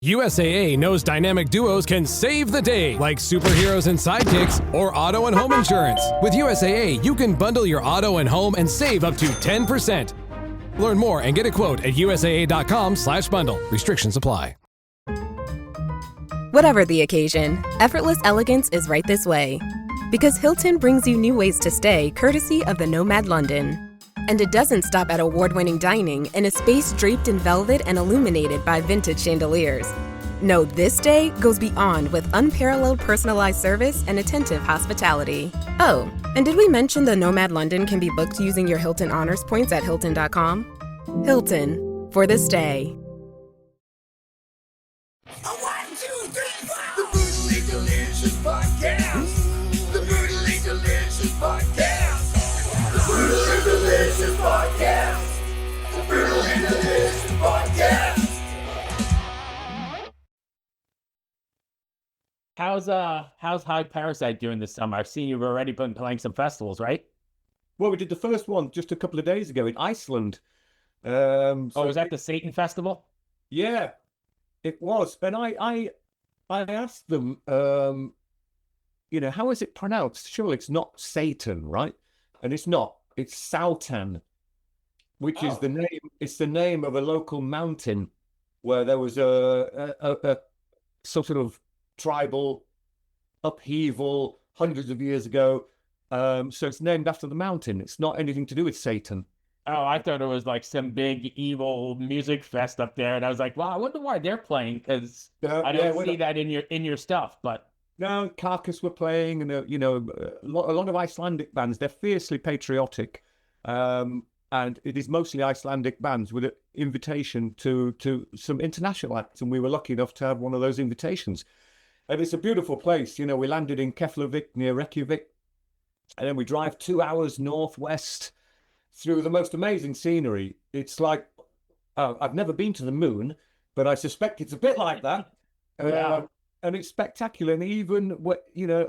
USAA knows dynamic duos can save the day, like superheroes and sidekicks or auto and home insurance. With USAA, you can bundle your auto and home and save up to 10%. Learn more and get a quote at usaa.com/bundle. Restrictions apply. Whatever the occasion, effortless elegance is right this way. Because Hilton brings you new ways to stay courtesy of the Nomad London. And it doesn't stop at award-winning dining in a space draped in velvet and illuminated by vintage chandeliers. No, this day goes beyond with unparalleled personalized service and attentive hospitality. Oh, and did we mention the Nomad London can be booked using your Hilton Honors points at Hilton.com? Hilton, for this day. A 1, 2, 3, 4. The Brutally Delicious Podcast. The Brutally Delicious Podcast. The Brutally Delicious Podcast. The Brutally Delicious Podcast. How's High Parasite doing this summer? I've seen you've already been playing some festivals, right? Well, we did the first one just a couple of days ago in Iceland. Was that the Satan Festival? Yeah, it was. And I asked them, how is it pronounced? Surely it's not Satan, right? And it's not. It's Sautan, which is the name. It's the name of a local mountain where there was a sort of tribal upheaval hundreds of years ago. So it's named after the mountain. It's not anything to do with Satan. Oh, I thought it was like some big evil music fest up there, and I was like, "Wow, I wonder why they're playing." Because I don't see that in your stuff. But no, Carcass were playing, and a lot of Icelandic bands. They're fiercely patriotic, and it is mostly Icelandic bands with an invitation to some international acts, and we were lucky enough to have one of those invitations. And it's a beautiful place. We landed in Keflavik near Reykjavik, and then we drive 2 hours northwest through the most amazing scenery. It's like, I've never been to the moon, but I suspect it's a bit like that. Yeah. And it's spectacular. And even,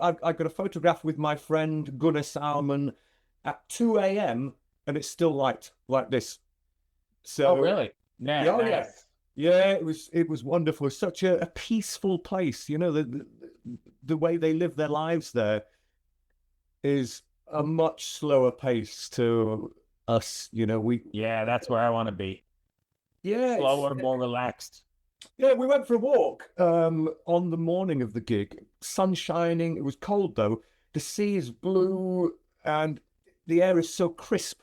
I got a photograph with my friend Gunnar Salmon at 2 a.m. and it's still light like this. So, oh, really? Yeah. Oh, Nice. yes. Yeah, it was wonderful. It's such a peaceful place. The way they live their lives there is a much slower pace to us. Yeah, that's where I want to be. Yeah, Slower, more relaxed. Yeah, we went for a walk on the morning of the gig. Sun shining. It was cold though. The sea is blue and the air is so crisp.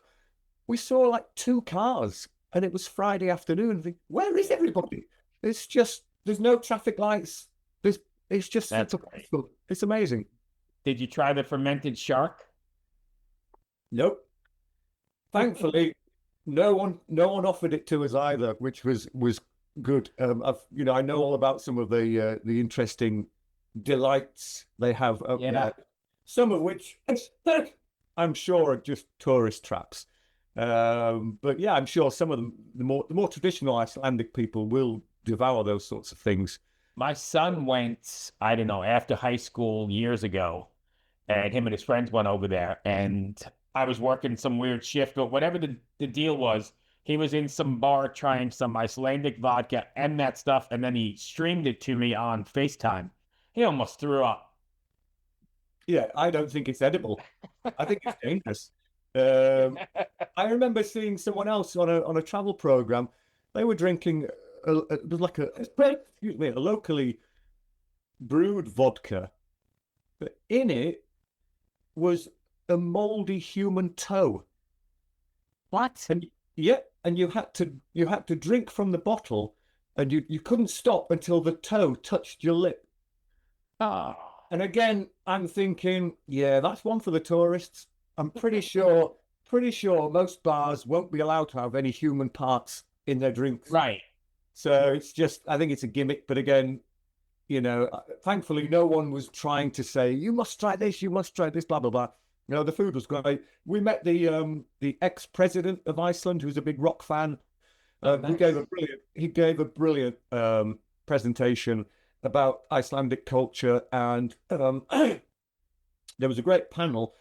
We saw like 2 cars. And it was Friday afternoon. I think, where is everybody? It's just, there's no traffic lights. It's just, it's amazing. Did you try the fermented shark? Nope. Thankfully, no one offered it to us either, which was good. I know all about some of the interesting delights they have up there. Some of which I'm sure are just tourist traps. But yeah, I'm sure some of them, the more traditional Icelandic people will devour those sorts of things. My son went, I don't know, after high school years ago, and him and his friends went over there, and I was working some weird shift, but whatever the deal was, he was in some bar trying some Icelandic vodka and that stuff, and then he streamed it to me on FaceTime. He almost threw up. Yeah, I don't think it's edible. I think it's dangerous. I remember seeing someone else on a travel program. They were drinking it was like a locally brewed vodka, but in it was a moldy human toe. What? And you had to drink from the bottle, and you couldn't stop until the toe touched your lip. Oh. And again, I'm thinking, yeah, that's one for the tourists. I'm pretty sure most bars won't be allowed to have any human parts in their drinks. Right. So it's just, I think it's a gimmick. But again, thankfully, no one was trying to say, you must try this, blah, blah, blah. The food was great. We met the ex-president of Iceland, who's a big rock fan. Nice. He gave a brilliant presentation about Icelandic culture, and there was a great panel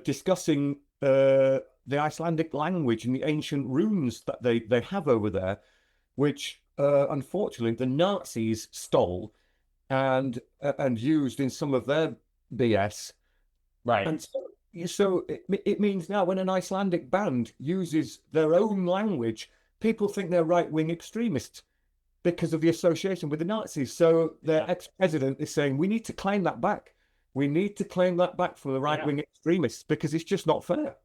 discussing the Icelandic language and the ancient runes that they have over there, which unfortunately, the Nazis stole and used in some of their BS. Right. And so it means now when an Icelandic band uses their own language, people think they're right-wing extremists because of the association with the Nazis. So their ex-president is saying, we need to claim that back. We need to claim that back from the right-wing extremists because it's just not fair.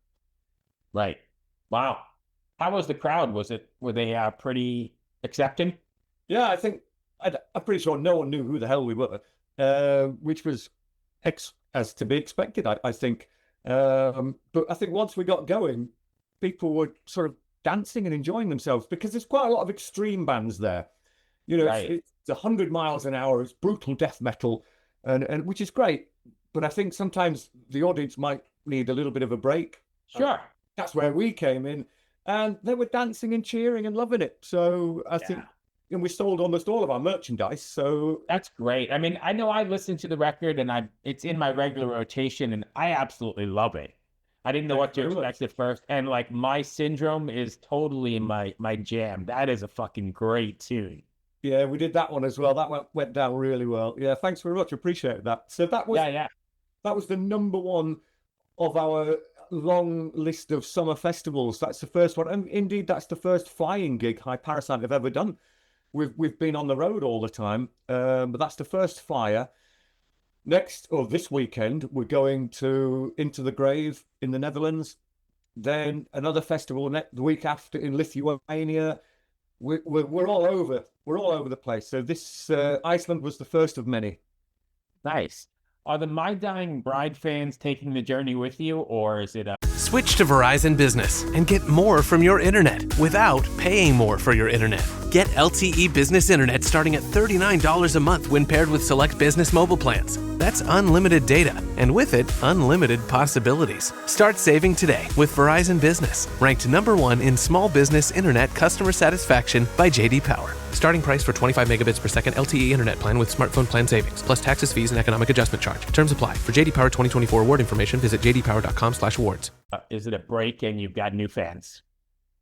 Right. Wow. How was the crowd? Were they pretty accepting? Yeah, I'm pretty sure no one knew who the hell we were, which was as to be expected, I think. But I think once we got going, people were sort of dancing and enjoying themselves because there's quite a lot of extreme bands there. You know, it's 100 miles an hour, it's brutal death metal, and which is great. But I think sometimes the audience might need a little bit of a break. Sure. That's where we came in, and they were dancing and cheering and loving it. So I think, and we sold almost all of our merchandise. So that's great. I mean, I know I listened to the record, and it's in my regular rotation, and I absolutely love it. I didn't know what to expect at first, and like My Syndrome is totally my jam. That is a fucking great tune. Yeah, we did that one as well. That went down really well. Yeah, thanks very much. Appreciate that. So that was that was the number one of our long list of summer festivals. That's the first one, and indeed that's the first flying gig High Parasite have ever done. We've been on the road all the time, but that's the first flyer. This weekend we're going to Into the Grave in the Netherlands. Then another festival the week after in Lithuania. We're all over. We're all over the place. So this Iceland was the first of many. Nice. Are the My Dying Bride fans taking the journey with you, or is it Switch to Verizon Business and get more from your internet without paying more for your internet. Get LTE Business Internet starting at $39 a month when paired with select business mobile plans. That's unlimited data, and with it, unlimited possibilities. Start saving today with Verizon Business, ranked #1 in small business internet customer satisfaction by J.D. Power. Starting price for 25 megabits per second LTE internet plan with smartphone plan savings, plus taxes, fees, and economic adjustment charge. Terms apply. For J.D. Power 2024 award information, visit jdpower.com/awards. Is it a break and you've got new fans?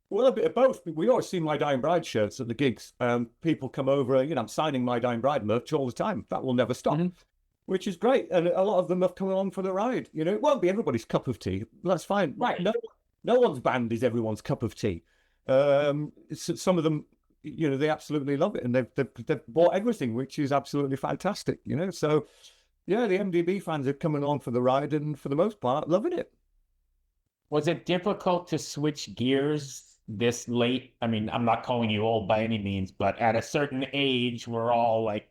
Well, a bit of both. We always see My Dying Bride shirts at the gigs. People come over, I'm signing My Dying Bride merch all the time. That will never stop, which is great. And a lot of them have come along for the ride. It won't be everybody's cup of tea. That's fine. Right. No one's band is everyone's cup of tea. Some of them, they absolutely love it, and they've bought everything, which is absolutely fantastic. So yeah, the MDB fans are coming along for the ride, and for the most part, loving it. Was it difficult to switch gears this late? I mean, I'm not calling you old by any means, but at a certain age, we're all like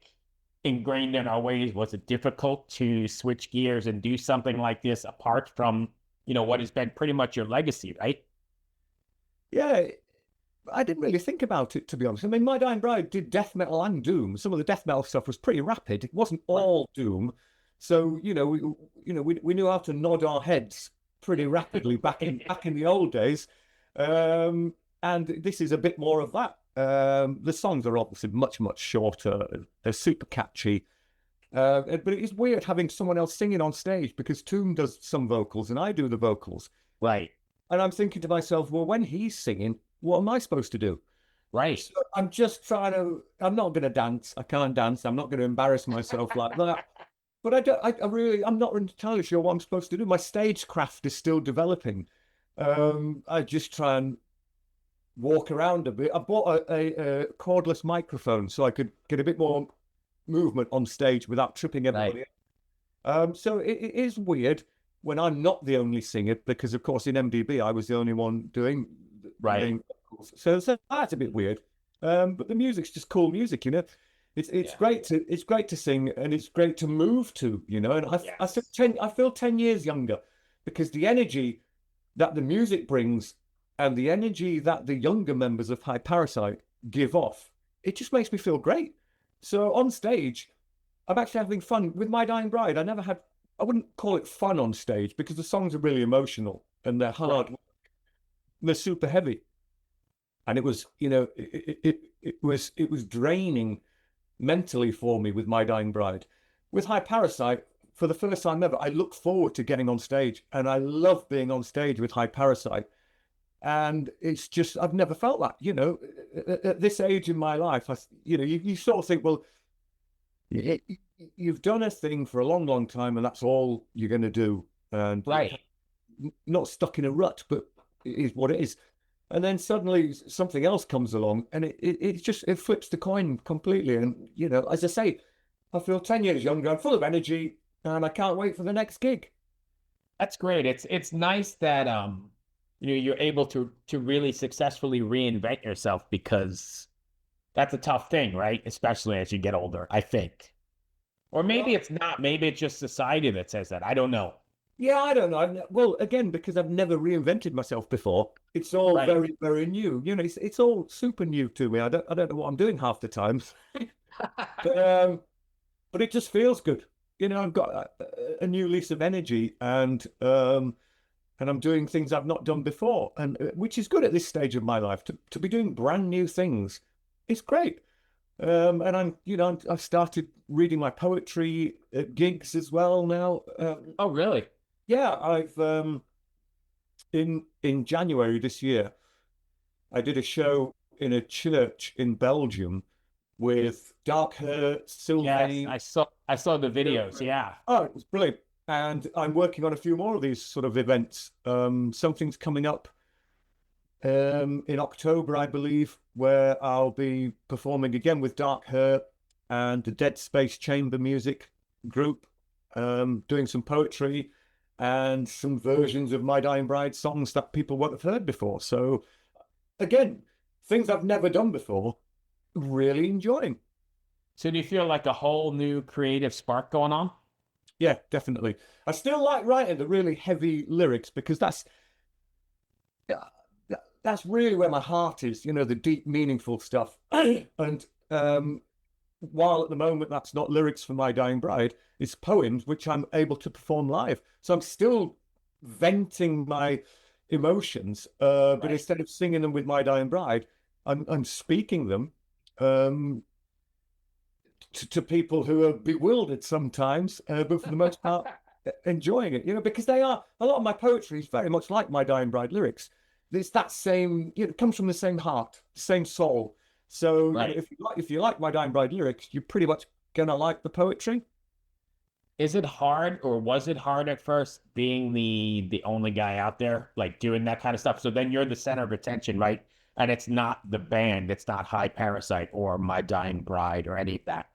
ingrained in our ways. Was it difficult to switch gears and do something like this apart from, what has been pretty much your legacy, right? Yeah, I didn't really think about it, to be honest. I mean, My Dying Bride did death metal and doom. Some of the death metal stuff was pretty rapid. It wasn't all doom. So, we knew how to nod our heads pretty rapidly back in the old days. And this is a bit more of that. The songs are obviously much, much shorter. They're super catchy. But it is weird having someone else singing on stage because Toom does some vocals and I do the vocals. Right. And I'm thinking to myself, well, when he's singing, what am I supposed to do? Right. So I'm just I'm not going to dance. I can't dance. I'm not going to embarrass myself like that. But I'm not entirely sure what I'm supposed to do. My stagecraft is still developing. I just try and walk around a bit. I bought a cordless microphone so I could get a bit more movement on stage without tripping everybody up. So it is weird when I'm not the only singer, because of course in MDB I was the only one doing vocals. So that's a bit weird. But the music's just cool music, It's great to sing, and it's great to move to, And I feel 10 years younger because the energy that the music brings and the energy that the younger members of High Parasite give off, it just makes me feel great. So on stage, I'm actually having fun with My Dying Bride. I wouldn't call it fun on stage because the songs are really emotional and they're hard work. They're super heavy, and it was, it was draining mentally for me with My Dying Bride. With High Parasite, for the first time ever, I look forward to getting on stage, and I love being on stage with High Parasite. And it's just, I've never felt that, at this age in my life, you sort of think, well, it, you've done a thing for a long, long time, and that's all you're going to do. And Right. not stuck in a rut, but it is what it is. And then suddenly something else comes along, and it flips the coin completely. And, as I say, I feel 10 years younger, I'm full of energy, and I can't wait for the next gig. That's great. It's nice that you're able to really successfully reinvent yourself, because that's a tough thing, right? Especially as you get older, I think. Or maybe it's not. Maybe it's just society that says that. I don't know. Yeah, I don't know. Well, again, because I've never reinvented myself before, it's all Right. very, very new. It's all super new to me. I don't know what I'm doing half the time, but it just feels good. I've got a new lease of energy, and I'm doing things I've not done before, and which is good at this stage of my life to be doing brand new things. It's great. And I've started reading my poetry at gigs as well now. Oh, really? Yeah, I've in January this year, I did a show in a church in Belgium with Dark Hurt, Yes, Sylvain. I saw the videos. Yeah. Oh, it was brilliant. And I'm working on a few more of these sort of events. Something's coming up in October, I believe, where I'll be performing again with Dark Hurt and the Dead Space Chamber Music group, doing some poetry and some versions of My Dying Bride songs that people won't have heard before. So again, things I've never done before, really enjoying. So do you feel like a whole new creative spark going on? Yeah, definitely. I still like writing the really heavy lyrics because that's really where my heart is, the deep, meaningful stuff. And while at the moment that's not lyrics for My Dying Bride, it's poems which I'm able to perform live. So I'm still venting my emotions, but Right. instead of singing them with My Dying Bride, I'm speaking them um, to people who are bewildered sometimes, but for the most part, enjoying it, because a lot of my poetry is very much like My Dying Bride lyrics. It's that same, it comes from the same heart, same soul. So Right. if you like My Dying Bride lyrics, you're pretty much gonna like the poetry. Is it hard, or was it hard at first being the only guy out there, like doing that kind of stuff? So then you're the center of attention, right? And it's not the band, it's not High Parasite or My Dying Bride or any of that.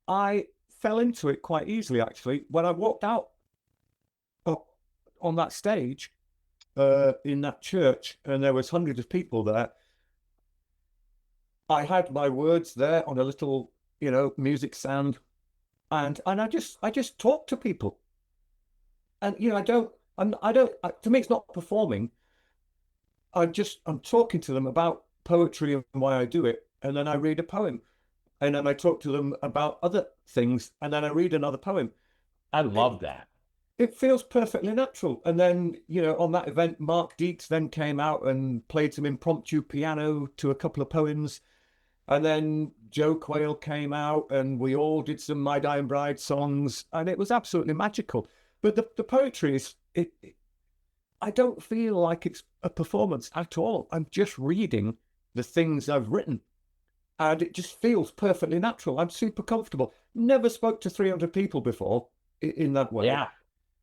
I fell into it quite easily, actually. When I walked out up on that stage in that church, and there was hundreds of people there, I had my words there on a little, music stand, and I just talk to people, and to me it's not performing. I'm talking to them about poetry and why I do it, and then I read a poem, and then I talk to them about other things, and then I read another poem. I It, love that. it feels perfectly natural. And then, on that event, Mark Dietz then came out and played some impromptu piano to a couple of poems. And then Joe Quayle came out and we all did some My Dying Bride songs, and it was absolutely magical. But the poetry I don't feel like it's a performance at all. I'm just reading the things I've written, and it just feels perfectly natural. I'm super comfortable. Never spoke to 300 people before in that way. Yeah.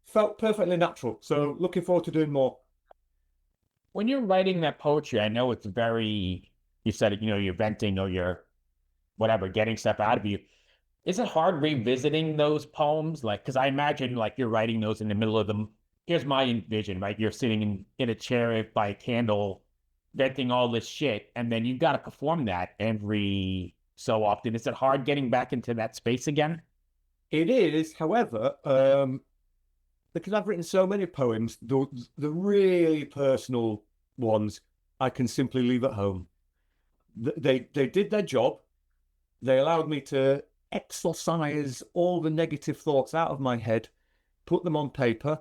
Felt perfectly natural. So looking forward to doing more. When you're writing that poetry, I know it's very, you said it, you're venting or you're whatever, getting stuff out of you. Is it hard revisiting those poems? Like, because I imagine like you're writing those in the middle of them. Here's my vision, right? You're sitting in a chair by a candle, venting all this shit, and then you've got to perform that every so often. Is it hard getting back into that space again? It is, however, because I've written so many poems, the really personal ones I can simply leave at home. They did their job. They allowed me to exorcise all the negative thoughts out of my head, put them on paper,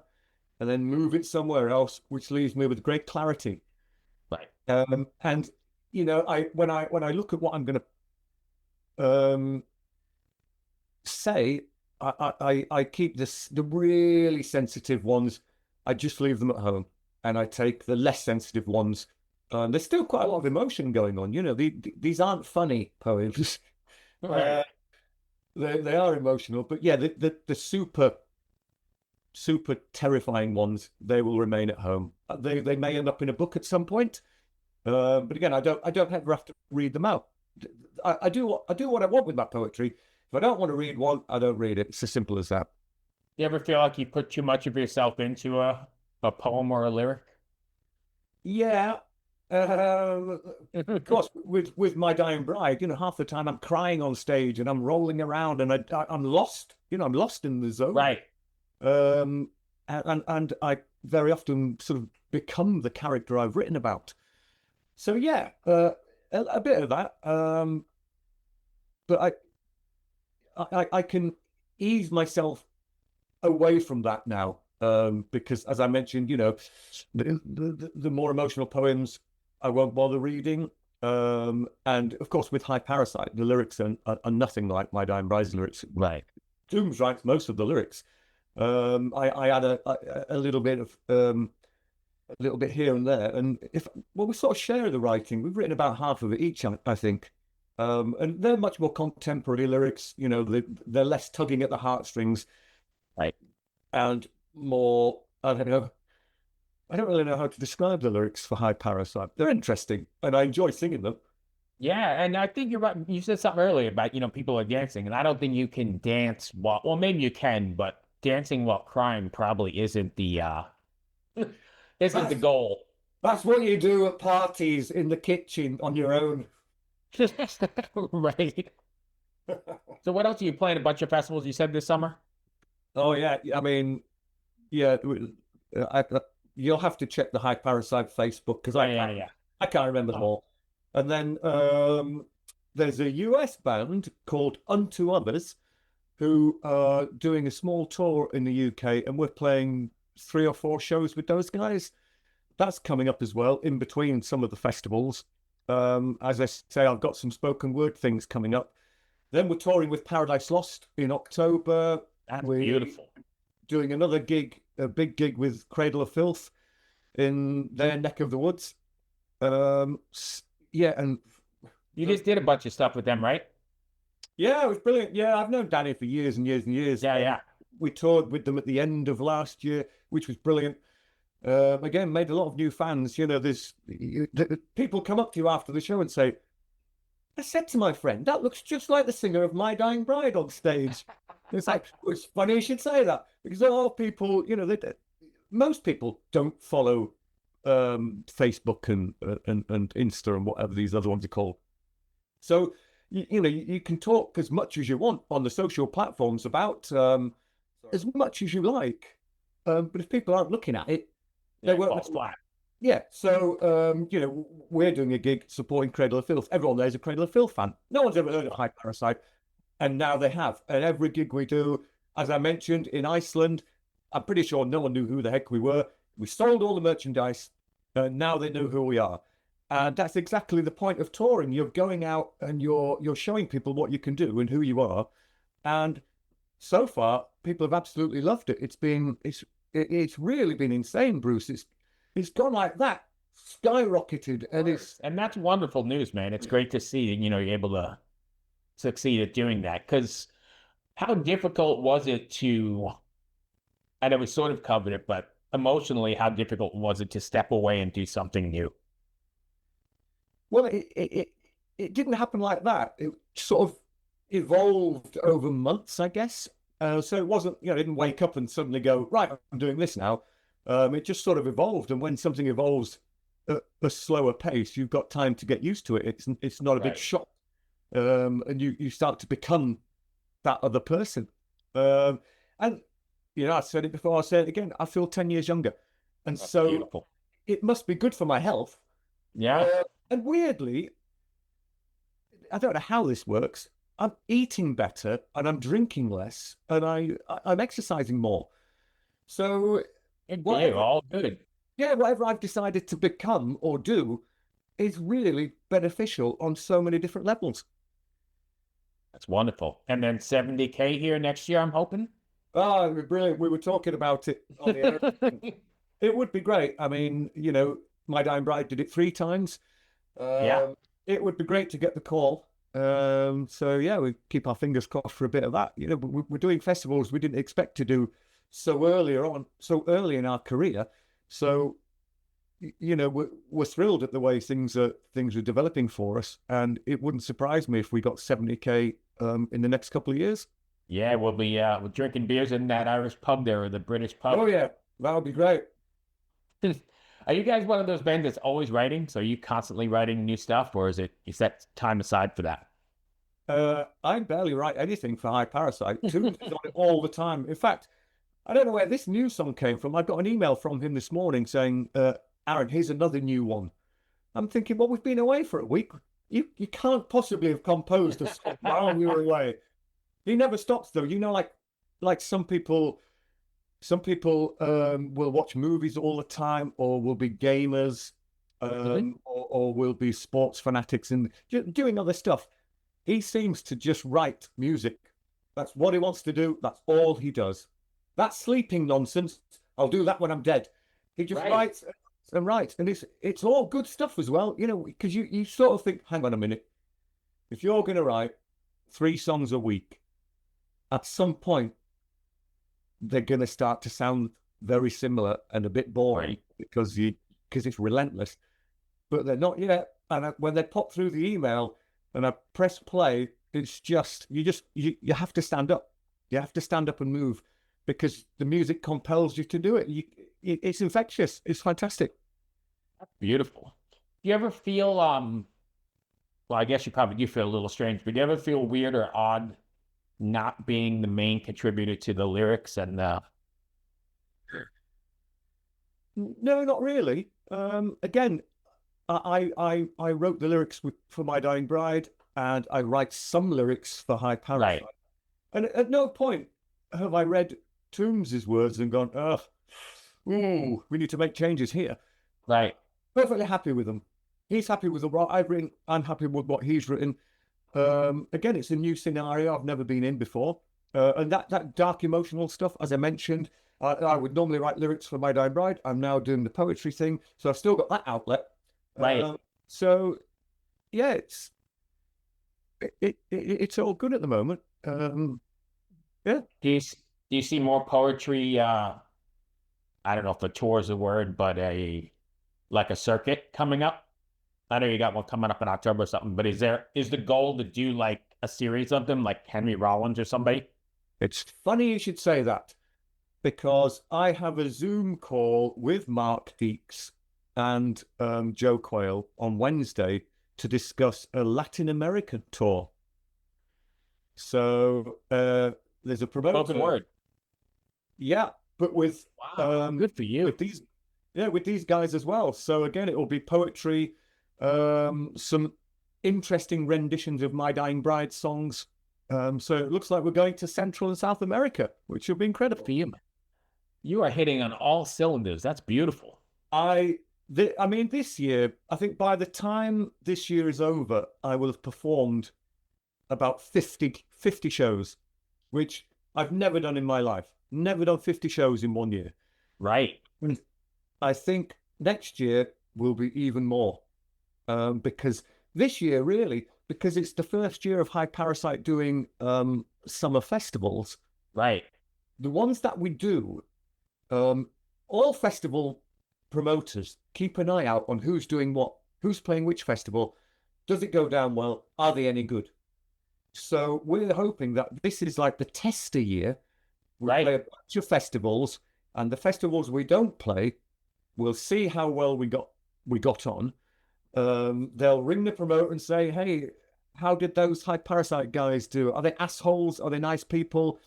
and then move it somewhere else, which leaves me with great clarity. Right. And when I look at what I'm going to say, I keep the really sensitive ones. I just leave them at home, and I take the less sensitive ones There's still quite a lot of emotion going on. These aren't funny poems. Right. They are emotional, but yeah, the super terrifying ones, they will remain at home. They may end up in a book at some point, but again, I don't ever have to read them out. I do what I want with my poetry. If I don't want to read one, I don't read it. It's as simple as that. You ever feel like you put too much of yourself into a poem or a lyric? Yeah. Of course, with My Dying Bride, half the time I'm crying on stage and I'm rolling around and I'm lost. I'm lost in the zone. Right. And I very often sort of become the character I've written about. So yeah, a bit of that. But I can ease myself away from that now, because as I mentioned, the more emotional poems I won't bother reading. And of course, with High Parasite, the lyrics are nothing like My Dying Bride's lyrics. Right. Dooms writes most of the lyrics. I add a little bit of a little bit here and there, and we sort of share the writing. We've written about half of it each, I think. And they're much more contemporary lyrics. They're less tugging at the heartstrings, Right. and more. I don't know. I don't really know how to describe the lyrics for High Parasite. They're interesting, and I enjoy singing them. Yeah, and I think you're right. You said something earlier about, people are dancing, and I don't think you can dance well, maybe you can, but dancing while crying probably isn't the isn't the goal. That's what you do at parties in the kitchen on your own. Right. So what else are you playing? A bunch of festivals you said this summer? Oh yeah, I mean, yeah. You'll have to check the High Parasite Facebook because Yeah. I can't remember them all. And then there's a US band called Unto Others who are doing a small tour in the UK, and we're playing 3 or 4 shows with those guys. That's coming up as well, in between some of the festivals. As I say, I've got some spoken word things coming up. Then we're touring with Paradise Lost in October. That's we're beautiful. doing another gig, a big gig with Cradle of Filth in their neck of the woods. Yeah, and You just did a bunch of stuff with them, right? yeah, it was brilliant. Yeah, I've known Danny for years and years and years. Yeah. We toured with them at the end of last year, which was brilliant. Again, made a lot of new fans. People come up to you after the show and say, I said to my friend, that looks just like the singer of My Dying Bride on stage. It's like, it's funny you should say that, because a lot of people, most people don't follow Facebook and Insta and whatever these other ones are called. So, you can talk as much as you want on the social platforms about as much as you like. But if people aren't looking at it, they won't. Flat. Yeah, so we're doing a gig supporting Cradle of Filth. Everyone there's a Cradle of Filth fan. No one's ever heard of High Parasite, and now they have. And every gig we do, as I mentioned, in Iceland, I'm pretty sure no one knew who the heck we were. We sold all the merchandise, and now they know who we are. And that's exactly the point of touring. You're going out and you're showing people what you can do and who you are. And so far, people have absolutely loved it. It's really been insane, Bruce. It's gone like that, skyrocketed, And that's wonderful news, man. It's great to see that, you're able to succeed at doing that. Because how difficult was it I know we sort of covered it, but emotionally, how difficult was it to step away and do something new? Well, it didn't happen like that. It sort of evolved over months, I guess. So it wasn't, I didn't wake up and suddenly go, right, I'm doing this now. It just sort of evolved. And when something evolves at a slower pace, you've got time to get used to it. It's not a big shock. And you start to become that other person. And, I said it before, I'll say it again. I feel 10 years younger. And That's so beautiful. It must be good for my health. Yeah. And weirdly, I don't know how this works. I'm eating better and I'm drinking less and I'm exercising more. So All good. yeah, whatever I've decided to become or do is really beneficial on so many different levels. That's wonderful. And then 70K here next year, I'm hoping. Oh, brilliant. We were talking about it on the air. It would be great. I mean, My Dying Bride did it 3 times. Yeah. It would be great to get the call. So yeah, we keep our fingers crossed for a bit of that. You know, we're doing festivals we didn't expect to do so early in our career. So you know, we're thrilled at the way things are developing for us, and it wouldn't surprise me if we got 70K in the next couple of years. Yeah, we'll be we're drinking beers in that Irish pub there, or the British pub. Oh yeah, that would be great. Are you guys one of those bands that's always writing? So are you constantly writing new stuff, or is it you set time aside for that? I barely write anything for High Parasite. Toons is on it all the time. In fact, I don't know where this new song came from. I got an email from him this morning saying, Aaron, here's another new one. I'm thinking, well, we've been away for a week. You can't possibly have composed a song while we were away. He never stops though. You know, like some people will watch movies all the time, or will be gamers, or will be sports fanatics and doing other stuff. He seems to just write music. That's what he wants to do. That's all he does. That sleeping nonsense, I'll do that when I'm dead. He just writes and writes, and it's all good stuff as well. You know, because you sort of think, hang on a minute, if you're going to write 3 songs a week, at some point they're going to start to sound very similar and a bit boring because it's relentless. But they're not yet. And when they pop through the email and I press play, it's just you have to stand up. You have to stand up and move because the music compels you to do it. It's infectious. It's fantastic. That's beautiful. Do you ever feel well, I guess you probably do feel a little strange, but do you ever feel weird or odd not being the main contributor to the lyrics and the No, not really. Again, I wrote the lyrics for My Dying Bride, and I write some lyrics for High Parasite. Right. And at no point have I read Toombs's words and gone, oh, ooh, we need to make changes here. Right. Perfectly happy with them. He's happy with what I've written. I'm happy with what he's written. Again, it's a new scenario I've never been in before. And that dark emotional stuff, as I mentioned, I would normally write lyrics for My Dying Bride. I'm now doing the poetry thing. So I've still got that outlet. Right. So, yeah, it's all good at the moment. Yeah. Do you see more poetry? I don't know if the tour is a word, but like a circuit coming up. I know you got one coming up in October or something, but is the goal to do like a series of them, like Henry Rollins or somebody? It's funny you should say that, because I have a Zoom call with Mark Deeks and Joe Quayle on Wednesday to discuss a Latin American tour. So there's a promoter. Spoken word. Yeah, but with good for you. With these guys as well. So again, it will be poetry, some interesting renditions of My Dying Bride songs. So it looks like we're going to Central and South America, which will be incredible. For you. You are hitting on all cylinders. That's beautiful. I mean, this year, I think by the time this year is over, I will have performed about 50 shows, which I've never done in my life. Never done 50 shows in 1 year. Right. And I think next year will be even more. Because this year, really, because it's the first year of High Parasite doing summer festivals. Right. The ones that we do, all festival promoters keep an eye out on who's doing what, who's playing which festival. Does it go down well? Are they any good? So we're hoping that this is like the tester year. We'll play a bunch of festivals, and the festivals we don't play, we'll see how well we got on. They'll ring the promoter and say, hey, how did those High Parasite guys do? Are they assholes? Are they nice people?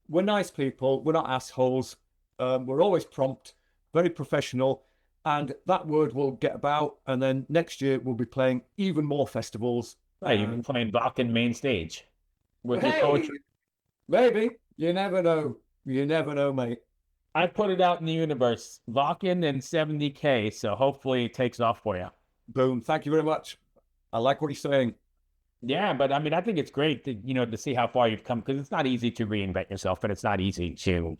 We're nice people. We're not assholes. We're always prompt, very professional, and that word will get about. And then next year we'll be playing even more festivals. Right, you've been playing Wacken main stage with your poetry. Maybe. You never know. You never know, mate. I put it out in the universe. Wacken and 70K, so hopefully it takes off for you. Boom. Thank you very much. I like what you're saying. Yeah, but I mean, I think it's great to, to see how far you've come, because it's not easy to reinvent yourself, and it's not easy to,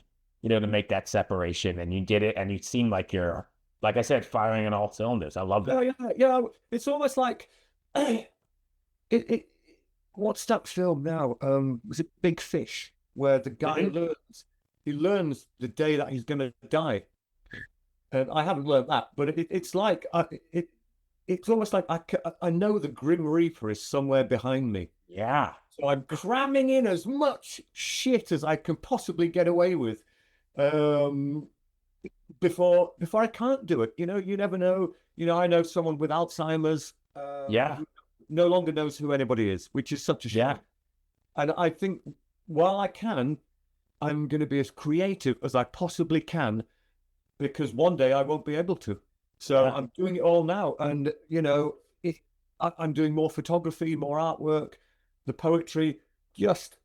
to make that separation. And you did it, and you seem like you're like I said, firing on all cylinders. I love that. Yeah. It's almost like it. What's that film now? Was it Big Fish, where the guy learns the day that he's going to die, and I haven't learned that, but it's like it's almost like I know the Grim Reaper is somewhere behind me. Yeah. So I'm cramming in as much shit as I can possibly get away with, before I can't do it. You know, you never know. You know, I know someone with Alzheimer's. Yeah. Who no longer knows who anybody is, which is such a shame. Yeah. And I think while I can, I'm going to be as creative as I possibly can, because one day I won't be able to. So Yeah. I'm doing it all now, and you know, I'm doing more photography, more artwork, the poetry. Just,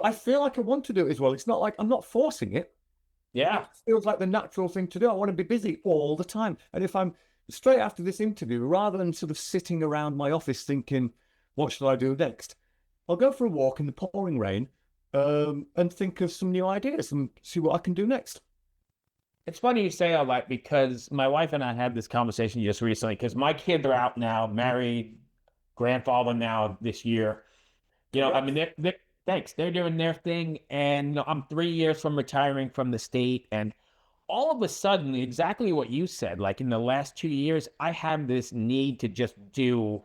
I feel like I want to do it as well. It's not like I'm not forcing it. Yeah. It feels like the natural thing to do. I want to be busy all the time. And if I'm straight after this interview, rather than sort of sitting around my office thinking, what should I do next? I'll go for a walk in the pouring rain, and think of some new ideas and see what I can do next. It's funny you say all that because my wife and I had this conversation just recently because my kids are out now, married, grandfather now this year. You know, I mean, thanks. They're doing their thing. And I'm 3 years from retiring from the state. And all of a sudden, exactly what you said, like in the last 2 years, I have this need to just do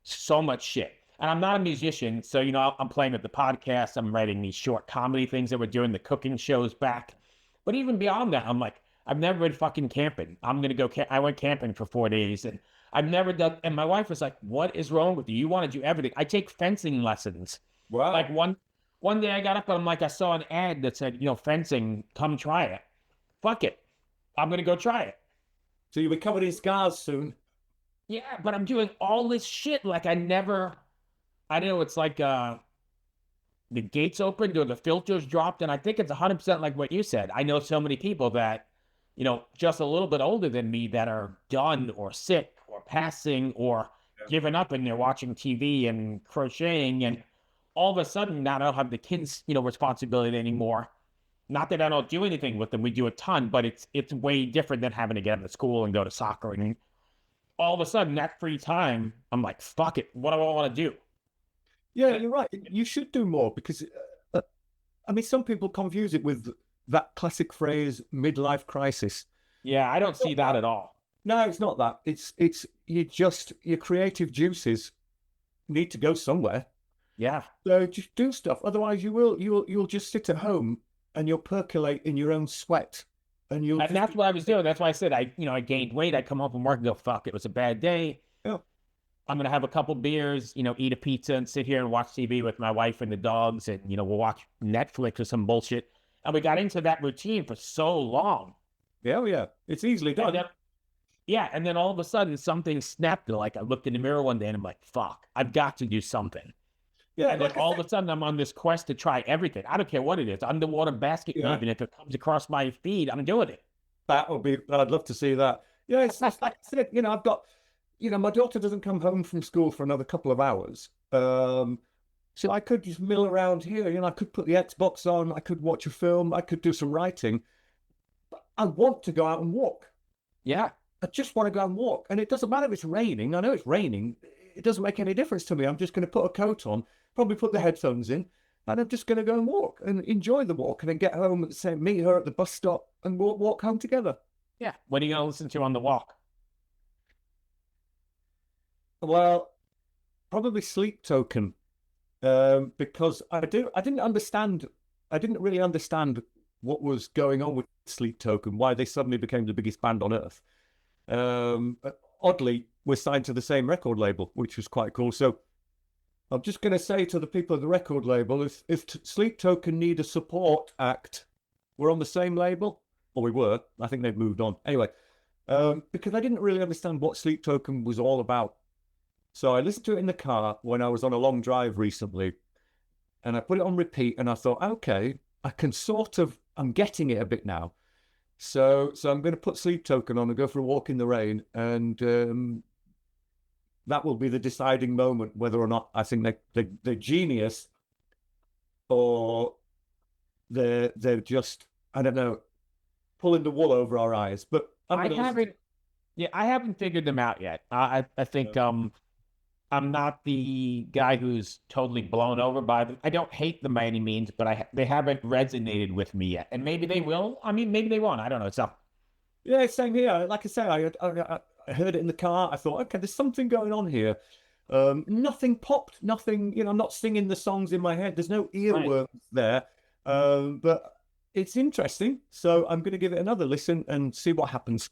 so much shit. And I'm not a musician. So, you know, I'm playing at the podcast. I'm writing these short comedy things that we're doing, the cooking shows back. But even beyond that, I'm like, I've never been fucking camping. I'm going to go, I went camping for 4 days and I've never done, and my wife was like, what is wrong with you? You want to do everything. I take fencing lessons. Wow. Like one day I got up and I'm like, I saw an ad that said, you know, fencing, come try it. Fuck it. I'm going to go try it. So you'll be covered in scars soon. Yeah, but I'm doing all this shit. Like I don't know, it's like the gates opened or the filters dropped. And I think it's 100% like what you said. I know so many people that, you know, just a little bit older than me that are done or sick or passing or giving up and they're watching TV and crocheting. And all of a sudden now I don't have the kids, you know, responsibility anymore. Not that I don't do anything with them. We do a ton, but it's way different than having to get into school and go to soccer. And all of a sudden that free time, I'm like, fuck it. What do I want to do? Yeah, you're right. You should do more because, I mean, some people confuse it with that classic phrase, midlife crisis. Yeah, I don't see that at all. No, it's not that. It's your creative juices need to go somewhere. Yeah. So just do stuff. Otherwise, you'll just sit at home and you'll percolate in your own sweat, and that's what I was doing. That's why I said I gained weight. I come home from work and go, fuck, it was a bad day. Yeah. I'm gonna have a couple beers, you know, eat a pizza and sit here and watch TV with my wife and the dogs, and you know, we'll watch Netflix or some bullshit. And we got into that routine for so long. Yeah. It's easily done. And then all of a sudden something snapped. Like I looked in the mirror one day and I'm like, fuck, I've got to do something. Yeah, and then all of a sudden I'm on this quest to try everything. I don't care what it is. Underwater basket weaving. If it comes across my feed, I'm doing it. I'd love to see that. Yeah, it's like I said, you know, I've got, you know, my daughter doesn't come home from school for another couple of hours. So I could just mill around here, you know, I could put the Xbox on, I could watch a film, I could do some writing. But I want to go out and walk. Yeah. I just want to go and walk. And it doesn't matter if it's raining. I know it's raining. It doesn't make any difference to me. I'm just going to put a coat on, probably put the headphones in, and I'm just going to go and walk and enjoy the walk and then get home and say, meet her at the bus stop and walk home together. Yeah. What are you going to listen to on the walk? Well, probably Sleep Token, because I didn't really understand what was going on with Sleep Token, why they suddenly became the biggest band on earth. Oddly, we're signed to the same record label, which was quite cool. So I'm just going to say to the people at the record label, if Sleep Token need a support act, we're on the same label, or we were. I think they've moved on. Anyway, because I didn't really understand what Sleep Token was all about. So I listened to it in the car when I was on a long drive recently, and I put it on repeat, and I thought, okay, I can I'm getting it a bit now. So I'm going to put Sleep Token on and go for a walk in the rain, and that will be the deciding moment whether or not I think they're genius, or they're just, I don't know, pulling the wool over our eyes. But I haven't figured them out yet. I think I'm not the guy who's totally blown over by them. I don't hate them by any means, but they haven't resonated with me yet. And maybe they will. I mean, maybe they won't. I don't know. It's up. Yeah, same here. Like I say, I heard it in the car. I thought, okay, there's something going on here. Nothing popped. Nothing. I'm not singing the songs in my head. There's no earworms there. But it's interesting. So I'm going to give it another listen and see what happens.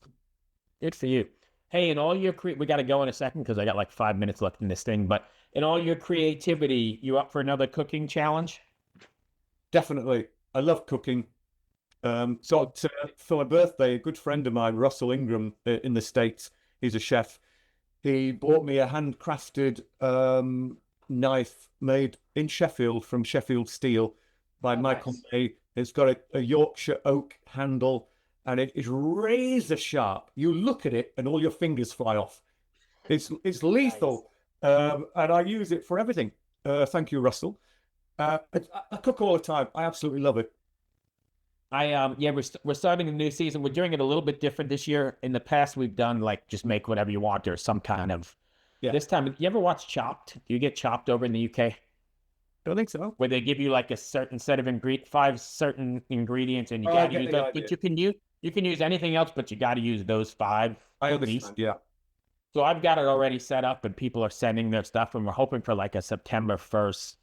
Good for you. Hey, in all your we got to go in a second because I got like 5 minutes left in this thing. But in all your creativity, you up for another cooking challenge? Definitely. I love cooking. So for my birthday, a good friend of mine, Russell Ingram, in the States, he's a chef. He bought me a handcrafted knife made in Sheffield from Sheffield Steel by Michael May. It's got a Yorkshire oak handle, and it is razor sharp. You look at it, and all your fingers fly off. It's lethal, and I use it for everything. Thank you, Russell. I cook all the time. I absolutely love it. We're starting a new season. We're doing it a little bit different this year. In the past, we've done like just make whatever you want or some kind of. Yeah. This time, you ever watch Chopped? Do you get Chopped over in the UK? Don't think so. Where they give you like a certain set of 5 certain ingredients, and you got to use those. But you can use anything else, but you got to use those 5. I understand. Yeah. So I've got it already set up, and people are sending their stuff, and we're hoping for like a September 1st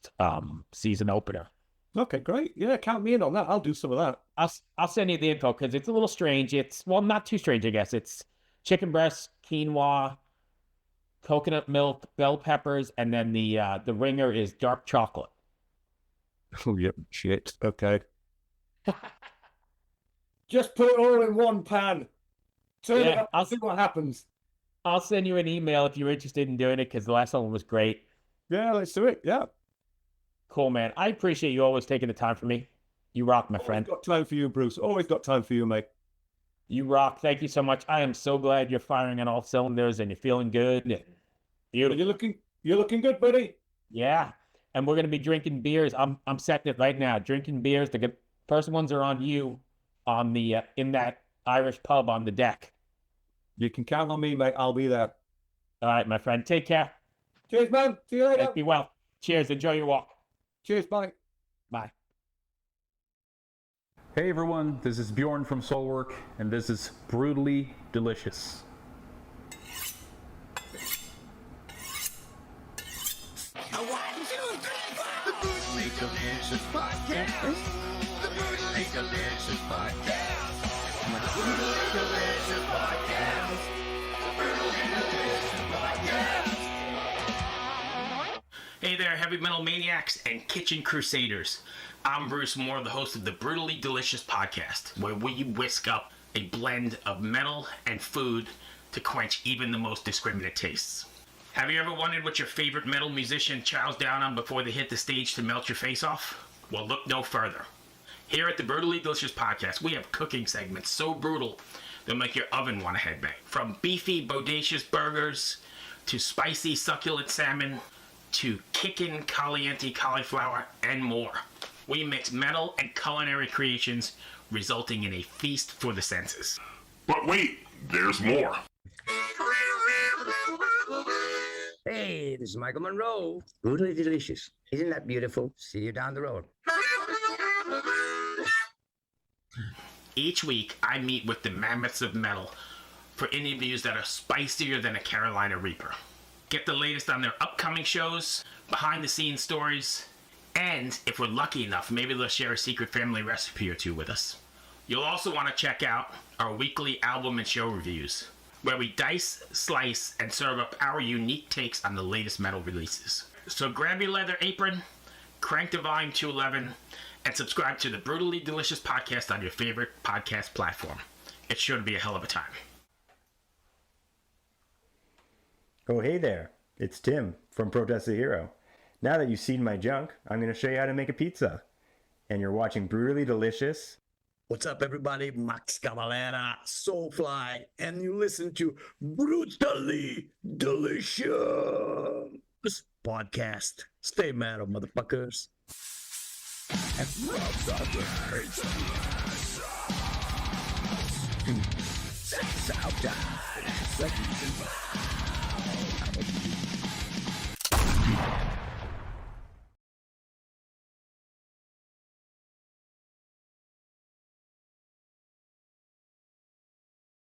season opener. Okay, great. Yeah, count me in on that. I'll do some of that. I'll send you the info because it's a little strange. It's, well, not too strange, I guess. It's chicken breast, quinoa, coconut milk, bell peppers, and then the ringer is dark chocolate. Oh, yep. Shit. Okay. Just put it all in one pan. Turn it up. I'll see what happens. I'll send you an email if you're interested in doing it because the last one was great. Yeah, let's do it. Yeah. Cool, man. I appreciate you always taking the time for me. You rock, my friend. Always got time for you, Bruce. Always got time for you, mate. You rock. Thank you so much. I am so glad you're firing on all cylinders and you're feeling good. Beautiful. You're looking good, buddy. Yeah. And we're gonna be drinking beers. I'm setting it right now. Drinking beers. The first ones are on you, on the in that Irish pub on the deck. You can count on me, mate. I'll be there. All right, my friend. Take care. Cheers, man. See you later. Be well. Cheers. Enjoy your walk. Cheers. Bye. Bye. Hey everyone, this is Bjorn from Soulwork, and this is Brutally Delicious. 1, 2, 3, 4. The Brutally Delicious Podcast. The Brutally Delicious Podcast. The Brutally Delicious Podcast. The Brutally Delicious Podcast. Hey there, heavy metal maniacs and kitchen crusaders. I'm Bruce Moore, the host of the Brutally Delicious Podcast, where we whisk up a blend of metal and food to quench even the most discriminate tastes. Have you ever wondered what your favorite metal musician chows down on before they hit the stage to melt your face off? Well, look no further. Here at the Brutally Delicious Podcast, we have cooking segments so brutal they'll make your oven want to headbang. From beefy, bodacious burgers, to spicy, succulent salmon, to kickin' caliente cauliflower, and more. We mix metal and culinary creations, resulting in a feast for the senses. But wait, there's more. Hey, this is Michael Monroe. Brutally Delicious. Isn't that beautiful? See you down the road. Each week, I meet with the mammoths of metal for interviews that are spicier than a Carolina Reaper. Get the latest on their upcoming shows, behind-the-scenes stories, and if we're lucky enough, maybe they'll share a secret family recipe or two with us. You'll also want to check out our weekly album and show reviews, where we dice, slice, and serve up our unique takes on the latest metal releases. So grab your leather apron, crank to volume 211, and subscribe to the Brutally Delicious Podcast on your favorite podcast platform. It's sure to be a hell of a time. Oh, hey there. It's Tim from Protest the Hero. Now that you've seen my junk, I'm going to show you how to make a pizza. And you're watching Brutally Delicious. What's up, everybody? Max Cavalera, Soulfly, and you listen to Brutally Delicious Podcast. Stay mad, motherfuckers. Southside.